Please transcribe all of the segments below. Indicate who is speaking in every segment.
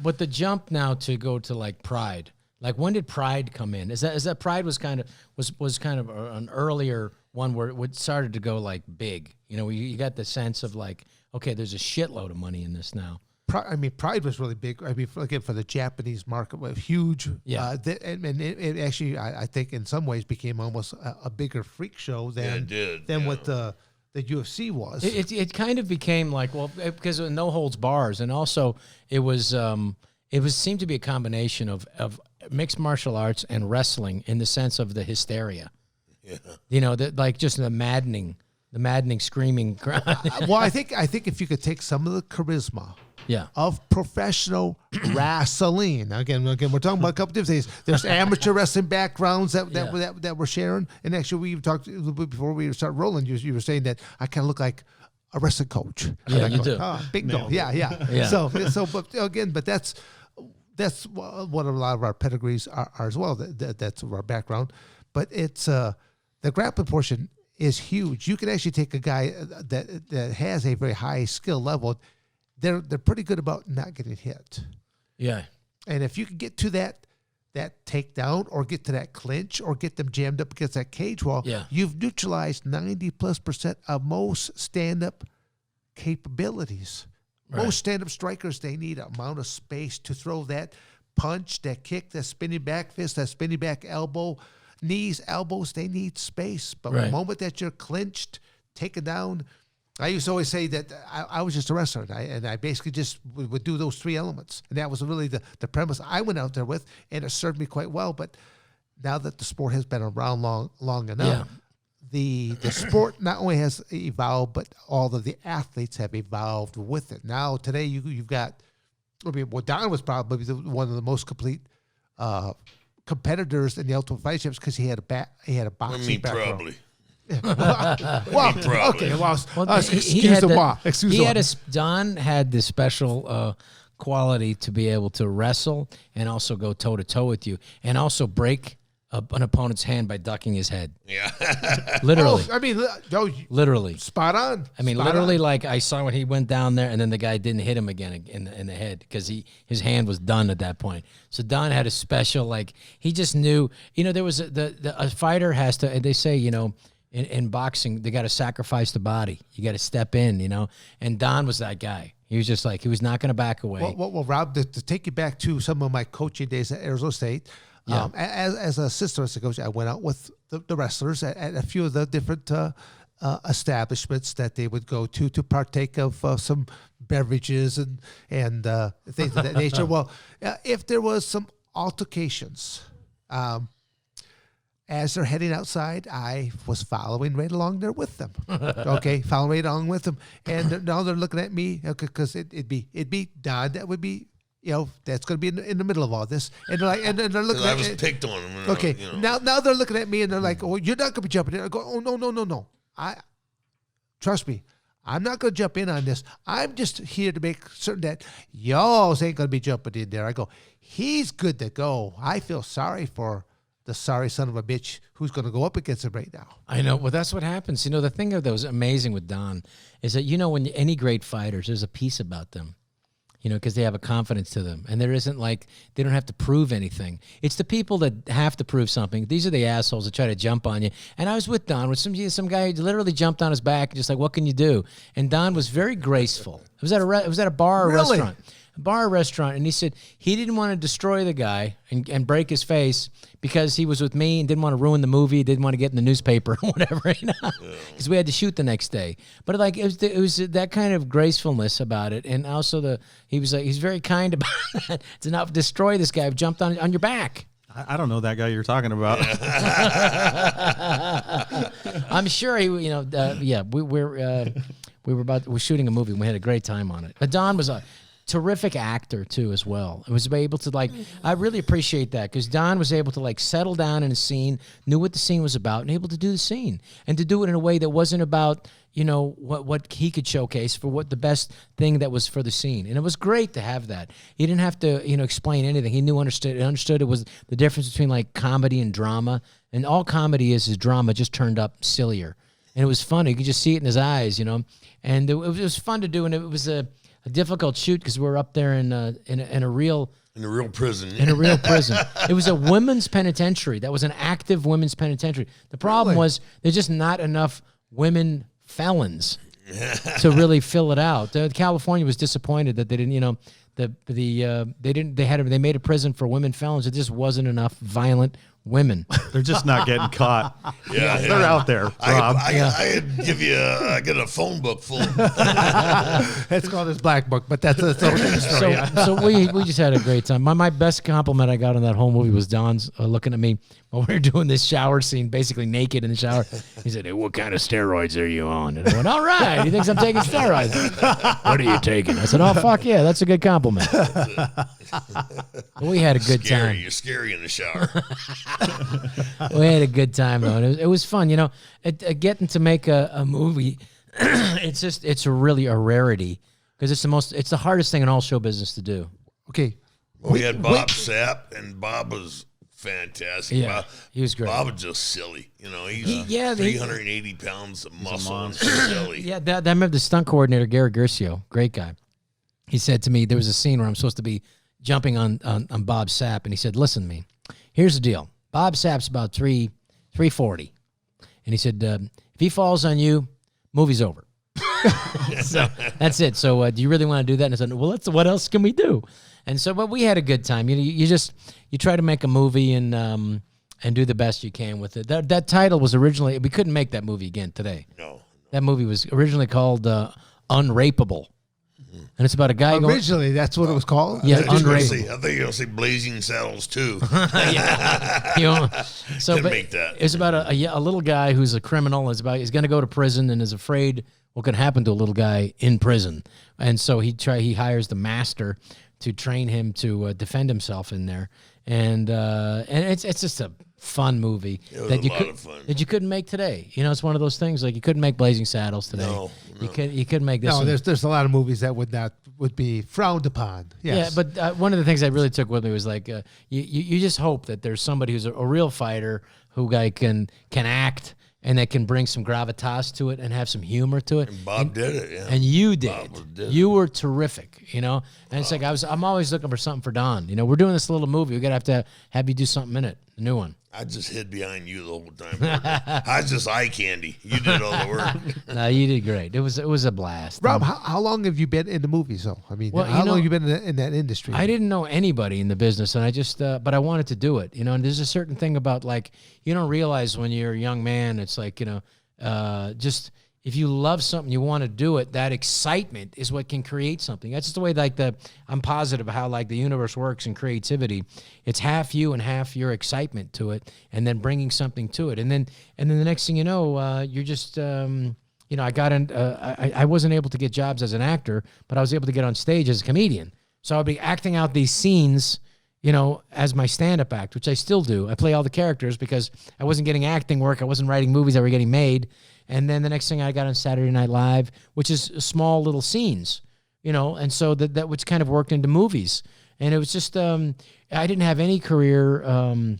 Speaker 1: But the jump now to go to like Pride, like when did Pride come in? Is that Pride was kind of an earlier one where it started to go like big? You know, you got the sense of like, okay, there's a shitload of money in this now.
Speaker 2: Pride was really big. I mean, again, for the Japanese market, was huge.
Speaker 1: Yeah.
Speaker 2: And it actually, I think, in some ways, became almost a bigger freak show than what the UFC was.
Speaker 1: It kind of became like, well, because of no holds bars, and also it was seemed to be a combination of mixed martial arts and wrestling in the sense of the hysteria. Yeah. You know, like just the maddening screaming.
Speaker 2: Well, I think if you could take some of the charisma.
Speaker 1: Yeah.
Speaker 2: Of professional wrestling. Again, we're talking about a couple different things. There's amateur wrestling backgrounds that we're sharing. And actually, we talked a little bit before we start rolling. You were saying that I kind of look like a wrestling coach.
Speaker 1: Yeah, you do.
Speaker 2: Bingo. Yeah. So, but that's what a lot of our pedigrees are as well. That's our background. But it's the grappling portion is huge. You can actually take a guy that has a very high skill level. They're pretty good about not getting hit.
Speaker 1: Yeah.
Speaker 2: And if you can get to that takedown or get to that clinch or get them jammed up against that cage wall, you've neutralized 90+% of most stand-up capabilities. Right. Most stand-up strikers, they need an amount of space to throw that punch, that kick, that spinning back fist, that spinning back elbow, knees, elbows, they need space. But the moment that you're clinched, taken down, I used to always say that I was just a wrestler, and I basically just would do those three elements. And that was really the premise I went out there with, and it served me quite well. But now that the sport has been around long enough, the sport not only has evolved, but all of the athletes have evolved with it. Now, today, you've got, Don was probably one of the most complete competitors in the Ultimate Fight Champions because he had a boxing background.
Speaker 3: Probably.
Speaker 1: Don had this special quality to be able to wrestle and also go toe to toe with you, and also break an opponent's hand by ducking his head.
Speaker 3: Yeah,
Speaker 1: literally.
Speaker 2: Literally, spot on.
Speaker 1: I mean, literally, like I saw when he went down there, and then the guy didn't hit him again in the head because his hand was done at that point. So Don had a special, like he just knew. You know, there was a fighter has to. And they say, you know. In boxing, they got to sacrifice the body. You got to step in, you know. And Don was that guy. He was just like, he was not going to back away.
Speaker 2: Well, Rob, to take you back to some of my coaching days at Arizona State, as an assistant coach, I went out with the wrestlers at a few of the different establishments that they would go to partake of some beverages and things of that nature. Well, if there was some altercations, as they're heading outside, I was following right along there with them. Following right along with them, and now they're looking at me because it'd be Don. That would be, you know, that's going to be in the middle of all this, and they're like, and they're looking.
Speaker 3: I was picked on them.
Speaker 2: Okay,
Speaker 3: you know.
Speaker 2: now they're looking at me and they're like, "Oh, you're not going to be jumping in." I go, "Oh no. Trust me, I'm not going to jump in on this. I'm just here to make certain that y'all ain't going to be jumping in there." I go, "He's good to go. I feel sorry for the sorry son of a bitch who's going to go up against him right now."
Speaker 1: I know. Well, that's what happens. You know, the thing that was amazing with Don is that, you know, when any great fighters, there's a piece about them, you know, because they have a confidence to them. And there isn't like, they don't have to prove anything. It's the people that have to prove something. These are the assholes that try to jump on you. And I was with Don with some guy who literally jumped on his back and just like, what can you do? And Don was very graceful. It was at a bar or restaurant. Bar or restaurant, and he said he didn't want to destroy the guy and break his face because he was with me and didn't want to ruin the movie, didn't want to get in the nursepaper or whatever, you know, because we had to shoot the next day. But like it was that kind of gracefulness about it, and also he's very kind about that to not destroy this guy who jumped on your back.
Speaker 4: I don't know that guy you're talking about.
Speaker 1: I'm sure he, you know, we're shooting a movie and we had a great time on it. But Don was a terrific actor too, as well. It was able to I really appreciate that because Don was able to settle down in a scene, knew what the scene was about, and able to do the scene and to do it in a way that wasn't about, you know, what he could showcase for what the best thing that was for the scene. And it was great to have that. He didn't have to, you know, explain anything. He understood it was the difference between comedy and drama. And all comedy is drama just turned up sillier. And it was funny. You could just see it in his eyes, you know. And it was fun to do, and it was a a difficult shoot because we were up there in a real
Speaker 3: prison.
Speaker 1: In a real prison. It was a women's penitentiary. That was an active women's penitentiary. The problem was there's just not enough women felons to really fill it out. California was disappointed that they didn't, you know, they made a prison for women felons. It just wasn't enough violent women.
Speaker 4: They're just not getting caught.
Speaker 3: Yeah,
Speaker 4: they're out there, Rob.
Speaker 3: I got a phone book full.
Speaker 2: It's called his black book, but that's a different story.
Speaker 1: So we just had a great time. My best compliment I got on that whole movie was Don's looking at me while we were doing this shower scene, basically naked in the shower. He said, "Hey, what kind of steroids are you on?" And I went, "All right, he thinks I'm taking steroids." "What are you taking?" I said, "Oh, fuck yeah, that's a good compliment." We had a good time.
Speaker 3: You're scary in the shower.
Speaker 1: We had a good time though, and it was fun. You know, getting to make a movie, it's really a rarity because it's the hardest thing in all show business to do.
Speaker 2: Okay.
Speaker 3: Well, we had Bob Sapp, and Bob was fantastic.
Speaker 1: Yeah, he was great.
Speaker 3: Bob was just silly. You know, he's 380 pounds of muscle and silly.
Speaker 1: Yeah, I remember the stunt coordinator, Gary Gercio, great guy. He said to me, there was a scene where I'm supposed to be jumping on Bob Sapp, and he said, "Listen to me, here's the deal. Bob Sapp's about 340. And he said, if he falls on you, movie's over." So that's it. So do you really want to do that? And I said, well, what else can we do? And so, but we had a good time. You try to make a movie and do the best you can with it. That title was originally, we couldn't make that movie again today.
Speaker 3: No.
Speaker 1: That movie was originally called Unrapeable. And it's about a guy
Speaker 2: Originally, that's what it was called?
Speaker 1: Yeah,
Speaker 3: I thought
Speaker 1: Unrapeable.
Speaker 3: you're going to say Blazing Saddles too.
Speaker 1: Yeah. So
Speaker 3: make that.
Speaker 1: It's about a little guy who's a criminal. He's going to go to prison and is afraid what could happen to a little guy in prison. And so he hires the master to train him to defend himself in there. And it's just a fun movie that you couldn't make today. You know, it's one of those things like you couldn't make Blazing Saddles today.
Speaker 3: No.
Speaker 1: You couldn't make this.
Speaker 2: No, there's a lot of movies that would be frowned upon. Yes.
Speaker 1: Yeah, but one of the things I really took with me was like you just hope that there's somebody who's a real fighter who can act and that can bring some gravitas to it and have some humor to it.
Speaker 3: And Bob did it, yeah.
Speaker 1: And you did. You were terrific, you know. And it's like I'm always looking for something for Don. You know, we're doing this little movie. We gotta have you do something in it, a new one.
Speaker 3: I just hid behind you the whole time. I was just eye candy. You did all the work.
Speaker 1: No, you did great. It was a blast.
Speaker 2: Rob, how long have you been in the movies, though? I mean,
Speaker 1: well,
Speaker 2: how long have you been in that industry?
Speaker 1: I didn't know anybody in the business, and I just, but I wanted to do it, you know. And there's a certain thing about like you don't realize when you're a young man. It's like just if you love something, you want to do it. That excitement is what can create something. That's just the way I'm positive how like the universe works in creativity. It's half you and half your excitement to it, and then bringing something to it, and then the next thing you know, you're just. I got in. I wasn't able to get jobs as an actor, but I was able to get on stage as a comedian. So I'd be acting out these scenes, you know, as my stand-up act, which I still do. I play all the characters because I wasn't getting acting work. I wasn't writing movies that were getting made. And then the next thing I got on Saturday Night Live, which is small little scenes, you know, and so that which kind of worked into movies. And it was just I didn't have any career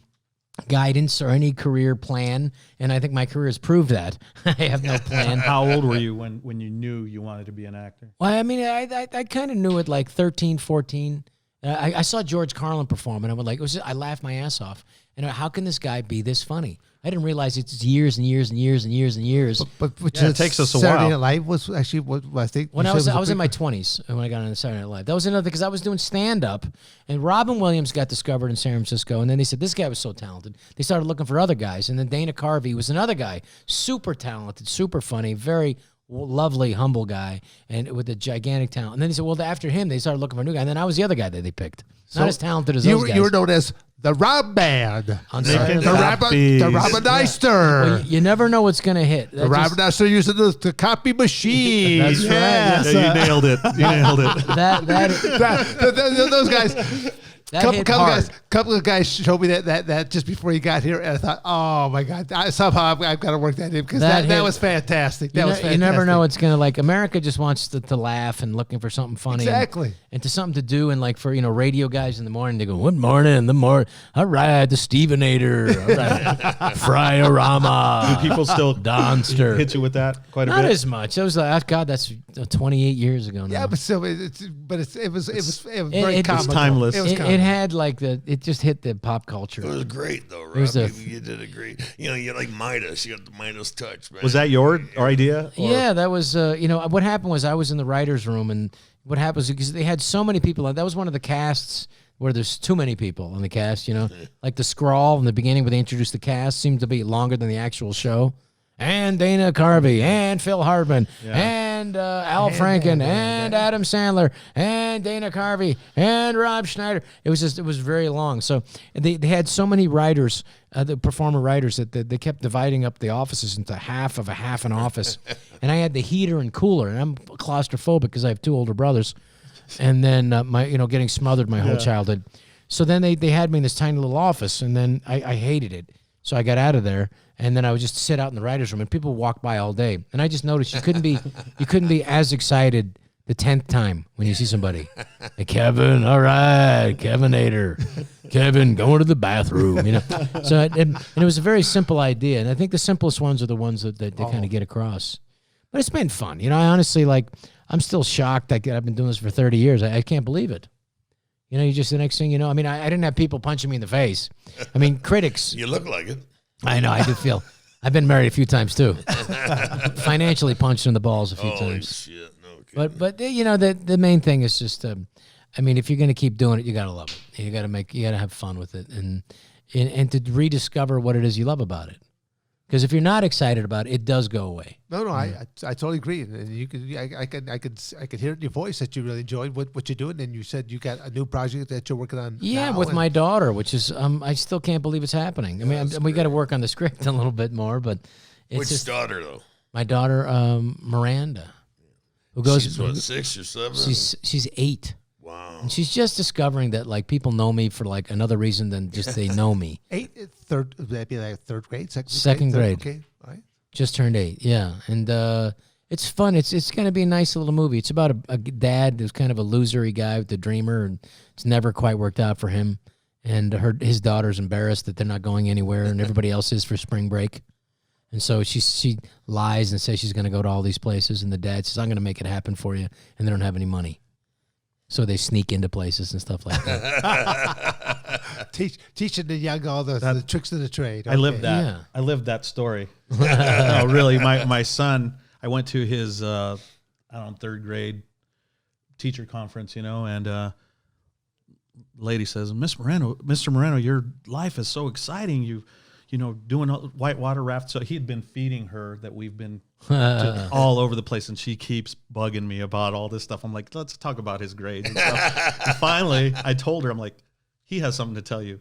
Speaker 1: guidance or any career plan, and I think my career has proved that. I have no plan.
Speaker 4: How old were you when you knew you wanted to be an actor?
Speaker 1: Well, I mean, I kind of knew it like 13, 14. I saw George Carlin perform, and I would I laughed my ass off. And how can this guy be this funny? I didn't realize it's years and years and years and years and years.
Speaker 2: But
Speaker 4: it takes us a
Speaker 2: Saturday
Speaker 4: while.
Speaker 2: Night Live was actually what I think.
Speaker 1: When I was in my 20s when I got on Saturday Night Live. That was another because I was doing stand up, and Robin Williams got discovered in San Francisco, and then they said this guy was so talented. They started looking for other guys, and then Dana Carvey was another guy, super talented, super funny, very lovely, humble guy, and with a gigantic talent. And then they said, well, after him, they started looking for a new guy, and then I was the other guy that they picked. Not as talented as those guys.
Speaker 2: You were known as the Rob Band.
Speaker 1: The
Speaker 2: Robineister.
Speaker 1: Well, you never know what's going to hit.
Speaker 2: The Robineister using the copy machine.
Speaker 1: That's right.
Speaker 2: Yes.
Speaker 4: Yeah, you nailed it. You nailed it.
Speaker 2: Those guys. Couple of guys showed me that just before he got here, and I thought, oh my God, somehow I've got to work that in because that was fantastic. That was fantastic.
Speaker 1: You never know what's gonna like. America just wants to laugh and looking for something funny,
Speaker 2: exactly,
Speaker 1: and to something to do, and like for radio guys in the morning. They go, "Good morning, all right, the Stevenator, all right, Frye-orama."
Speaker 4: Do people still
Speaker 1: Donster
Speaker 4: hit you with that quite a
Speaker 1: Not
Speaker 4: bit?
Speaker 1: as much. It was like, God, that's 28 years ago now.
Speaker 2: Yeah, but still, it was very
Speaker 1: it-
Speaker 2: comical.
Speaker 4: It's timeless.
Speaker 2: It was
Speaker 1: It
Speaker 2: comical.
Speaker 1: had like it just hit the pop culture.
Speaker 3: It was great though, Rob.
Speaker 1: was a-
Speaker 3: You did it great. You know, you like Midas. You got the Midas touch, man.
Speaker 4: Was that your idea? Or-
Speaker 1: Yeah, that was, what happened was I was in the writer's room, and what happened was because they had so many people, that was one of the casts where there's too many people on the cast, like the scrawl in the beginning where they introduced the cast seemed to be longer than the actual show. And Dana Carvey, and Phil Hartman, and Al Franken, and Adam Sandler, and Dana Carvey, and Rob Schneider. It was very long. So they had so many writers, the performer writers, that they kept dividing up the offices into half an office. And I had the heater and cooler, and I'm claustrophobic because I have two older brothers. And then getting smothered my whole childhood. So then they had me in this tiny little office, and then I hated it. So I got out of there, and then I would just sit out in the writer's room, and people would walk by all day. And I just noticed you couldn't be as excited the 10th time when you see somebody. Hey, Kevin, all right, Kevinator. Kevin, going to the bathroom, So and it was a very simple idea, and I think the simplest ones are the ones that they kind of get across. But it's been fun. I honestly, I'm still shocked that I've been doing this for 30 years. I can't believe it. You just, the next thing you know, I didn't have people punching me in the face. Critics.
Speaker 3: You look like it.
Speaker 1: I know, I do feel. I've been married a few times too. Financially punched in the balls a few
Speaker 3: Holy
Speaker 1: times.
Speaker 3: shit. No kidding.
Speaker 1: But the main thing is just, if you're going to keep doing it, you got to love it. You got to have fun with it and to rediscover what it is you love about it. Because if you're not excited about it, it does go away.
Speaker 2: No, I totally agree. And you could, I could hear it in your voice that you really enjoyed what you're doing. And you said you got a new project that you're working on.
Speaker 1: Yeah,
Speaker 2: now,
Speaker 1: with
Speaker 2: and
Speaker 1: my daughter, which is I still can't believe it's happening. We got to work on the script a little bit more, but it's
Speaker 3: Which
Speaker 1: just,
Speaker 3: daughter though?
Speaker 1: my daughter Miranda, who goes.
Speaker 3: She's what, 6 or 7?
Speaker 1: She's 8.
Speaker 3: Wow.
Speaker 1: And she's just discovering that people know me for another reason than just they know me.
Speaker 2: that'd be like third grade,
Speaker 1: Second grade.
Speaker 2: Okay, all right.
Speaker 1: Just turned 8, yeah, and it's fun. It's going to be a nice little movie. It's about a dad who's kind of a losery guy with the dreamer, and it's never quite worked out for him. And his daughter's embarrassed that they're not going anywhere, and everybody else is for spring break. And so she lies and says she's going to go to all these places, and the dad says, "I'm going to make it happen for you," and they don't have any money. So they sneak into places and stuff like that.
Speaker 2: Teaching the young all the tricks of the trade.
Speaker 4: I lived
Speaker 2: Okay.
Speaker 4: that.
Speaker 1: Yeah.
Speaker 4: I lived that story. No, really, my son, I went to his, third grade teacher conference, and lady says, Mr. Moreno, your life is so exciting. Doing whitewater raft. So he'd been feeding her that we've been all over the place, and she keeps bugging me about all this stuff. I'm like, let's talk about his grades and stuff. And finally, I told her, I'm like, he has something to tell you.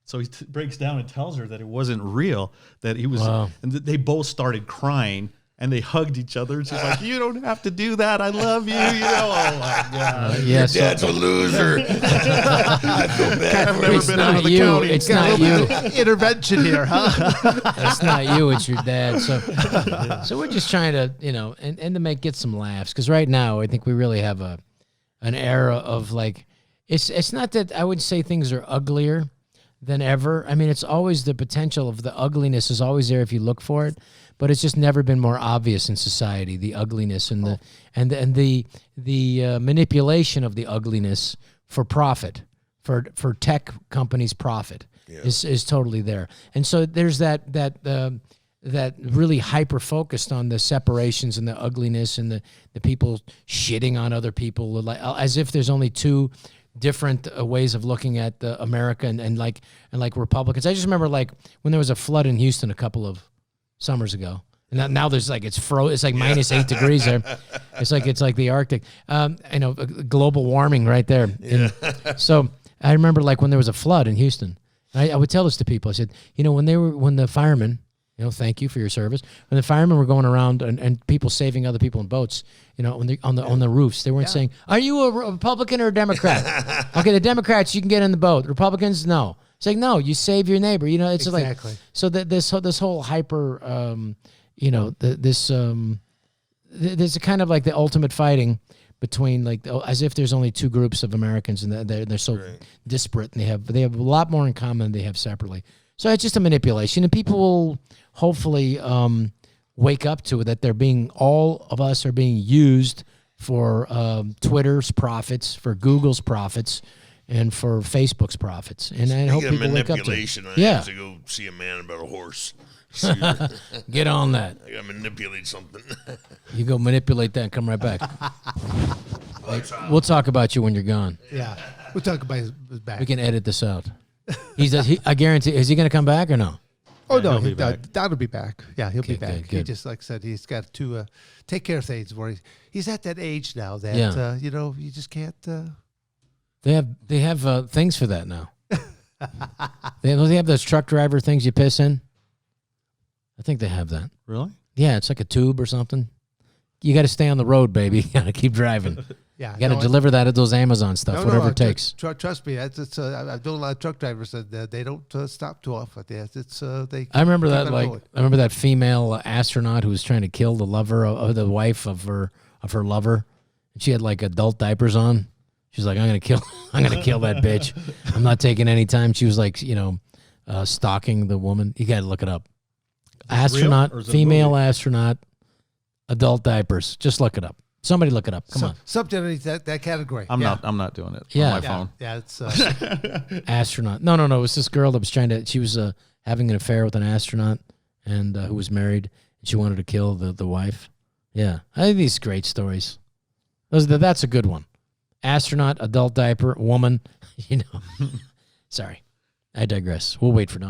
Speaker 4: So he breaks down and tells her that it wasn't real, that he was,
Speaker 1: Wow.
Speaker 4: and they both started crying. And they hugged each other. And she's like, "You don't have to do that. I love you." Oh my God.
Speaker 1: Yeah, so
Speaker 3: Dad's a loser. I feel bad.
Speaker 4: I've never
Speaker 1: it's
Speaker 4: been out
Speaker 1: not
Speaker 4: of the
Speaker 1: you.
Speaker 4: county.
Speaker 1: It's not you.
Speaker 2: Intervention here, huh?
Speaker 1: It's not you. It's your dad. So we're just trying to, and to get some laughs. Because right now, I think we really have an era of it's not that I would say things are uglier than ever. It's always the potential of the ugliness is always there if you look for it, but it's just never been more obvious in society, the ugliness and the manipulation of the ugliness for profit, for tech companies' profit is totally there. And so there's that really hyper focused on the separations and the ugliness and the people shitting on other people, as if there's only two different ways of looking at America and Republicans. I just remember when there was a flood in Houston a couple of summers ago, and now there's it's like minus 8 degrees there. It's like the Arctic. Global warming right there.
Speaker 3: Yeah.
Speaker 1: So I remember when there was a flood in Houston, I would tell this to people. I said, when the firemen, thank you for your service. When the firemen were going around and people saving other people in boats, on the roofs, they weren't saying, "Are you a Republican or a Democrat?" Okay, the Democrats, you can get in the boat. Republicans, no. It's like, no, you save your neighbor. It's
Speaker 2: Exactly.
Speaker 1: so that this whole hyper, this is kind of like the ultimate fighting between like as if there's only two groups of Americans and they're so disparate and they have a lot more in common than they have separately. So it's just a manipulation, and people will hopefully wake up to it that all of us are being used for Twitter's profits, for Google's profits, and for Facebook's profits. And I hope people wake up to it.
Speaker 3: I have to go see a man about a horse.
Speaker 1: Get on that.
Speaker 3: I gotta manipulate something.
Speaker 1: You go manipulate that and come right back. We'll talk about you when you're gone.
Speaker 2: Yeah, we'll talk about his back.
Speaker 1: We can edit this out. I guarantee. Is he going to come back or no?
Speaker 2: Oh no, Don'll be back. Yeah, he'll be back.
Speaker 1: Good.
Speaker 2: He just, like I said, he's got to take care of things. Where he's at that age now that you just can't.
Speaker 1: They have things for that now. They have those truck driver things you piss in. I think they have that.
Speaker 4: Really?
Speaker 1: Yeah, it's like a tube or something. You got to stay on the road, baby. You got to keep driving.
Speaker 2: Yeah,
Speaker 1: you got to deliver that at those Amazon stuff, whatever it takes.
Speaker 2: Trust me, I've known a lot of truck drivers that they don't stop too often.
Speaker 1: I remember that. I remember that female astronaut who was trying to kill the lover of the wife of her lover. She had like adult diapers on. She's like, I'm gonna kill that bitch. I'm not taking any time. She was like, stalking the woman. You got to look it up. Astronaut, female astronaut, adult diapers. Just look it up. Somebody look it up. Come on.
Speaker 2: Something underneath that category.
Speaker 4: I'm not doing it
Speaker 1: on
Speaker 4: my phone.
Speaker 2: Yeah, it's
Speaker 1: astronaut. No. It was this girl that was she was having an affair with an astronaut and who was married, and she wanted to kill the wife. Yeah. I think these great stories. That's a good one. Astronaut, adult diaper, woman, Sorry. I digress. We'll wait for Don to